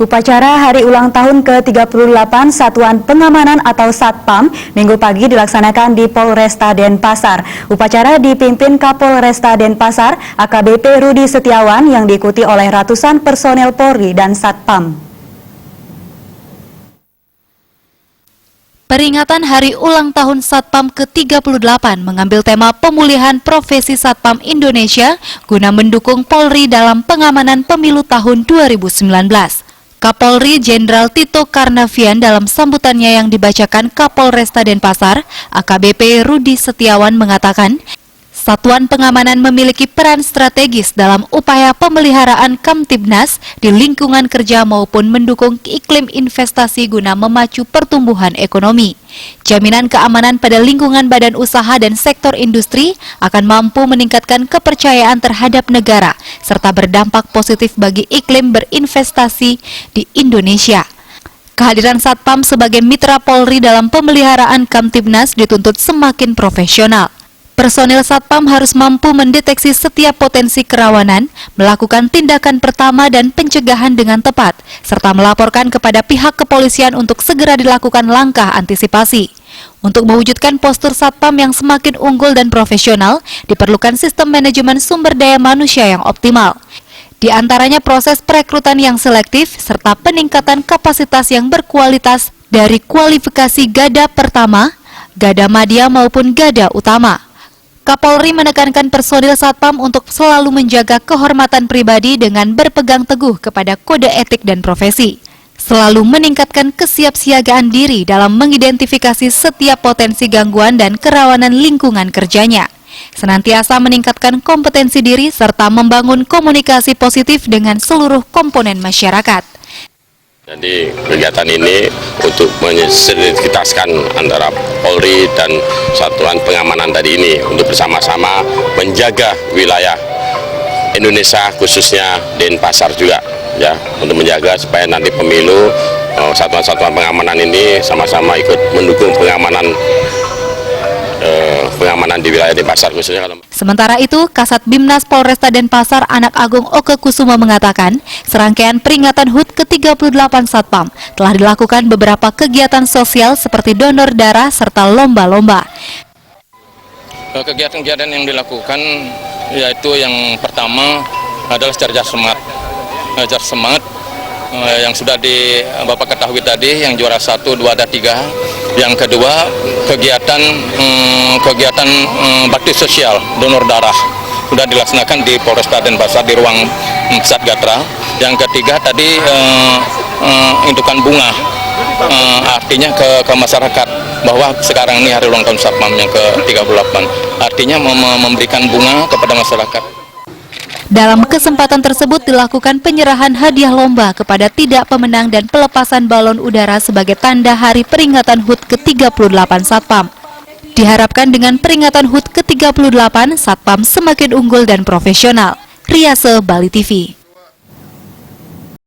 Upacara hari ulang tahun ke-38 Satuan Pengamanan atau Satpam Minggu pagi dilaksanakan di Polresta Denpasar. Upacara dipimpin Kapolresta Denpasar, AKBP Rudi Setiawan, yang diikuti oleh ratusan personel Polri dan Satpam. Peringatan Hari Ulang Tahun Satpam ke-38 mengambil tema pemulihan profesi Satpam Indonesia guna mendukung Polri dalam pengamanan pemilu tahun 2019. Kapolri Jenderal Tito Karnavian dalam sambutannya yang dibacakan Kapolresta Denpasar, AKBP Rudi Setiawan mengatakan, Satuan Pengamanan memiliki peran strategis dalam upaya pemeliharaan Kamtibnas di lingkungan kerja maupun mendukung iklim investasi guna memacu pertumbuhan ekonomi. Jaminan keamanan pada lingkungan badan usaha dan sektor industri akan mampu meningkatkan kepercayaan terhadap negara serta berdampak positif bagi iklim berinvestasi di Indonesia. Kehadiran Satpam sebagai mitra Polri dalam pemeliharaan Kamtibnas dituntut semakin profesional. Personil Satpam harus mampu mendeteksi setiap potensi kerawanan, melakukan tindakan pertama dan pencegahan dengan tepat, serta melaporkan kepada pihak kepolisian untuk segera dilakukan langkah antisipasi. Untuk mewujudkan postur Satpam yang semakin unggul dan profesional, diperlukan sistem manajemen sumber daya manusia yang optimal. Di antaranya proses perekrutan yang selektif, serta peningkatan kapasitas yang berkualitas dari kualifikasi Gada Pertama, Gada Madya maupun Gada Utama. Kapolri menekankan personil Satpam untuk selalu menjaga kehormatan pribadi dengan berpegang teguh kepada kode etik dan profesi. Selalu meningkatkan kesiapsiagaan diri dalam mengidentifikasi setiap potensi gangguan dan kerawanan lingkungan kerjanya. Senantiasa meningkatkan kompetensi diri serta membangun komunikasi positif dengan seluruh komponen masyarakat. Jadi kegiatan ini untuk mensinergitaskan antara Polri dan Satuan Pengamanan tadi ini untuk bersama-sama menjaga wilayah Indonesia khususnya Denpasar juga ya, untuk menjaga supaya nanti pemilu satuan-satuan pengamanan ini sama-sama ikut mendukung pengamanan di wilayah Denpasar khususnya. Sementara itu, Kasat Bimnas Polresta Denpasar Anak Agung Oke Kusuma mengatakan, serangkaian peringatan HUT ke-38 Satpam telah dilakukan beberapa kegiatan sosial seperti donor darah serta lomba-lomba. Kegiatan-kegiatan yang dilakukan yaitu yang pertama adalah cerdas semangat yang sudah Bapak ketahui tadi, yang juara 1, 2, dan 3. Yang kedua, kegiatan bakti sosial donor darah sudah dilaksanakan di Polresta Denpasar di ruang Satgatra. Yang ketiga tadi indukan bunga, artinya ke masyarakat bahwa sekarang ini hari ulang tahun Satpam yang ke-38, artinya memberikan bunga kepada masyarakat. Dalam kesempatan tersebut dilakukan penyerahan hadiah lomba kepada tidak pemenang dan pelepasan balon udara sebagai tanda hari peringatan HUT ke-38 Satpam. Diharapkan dengan peringatan HUT ke-38, Satpam semakin unggul dan profesional. Riase, Bali TV.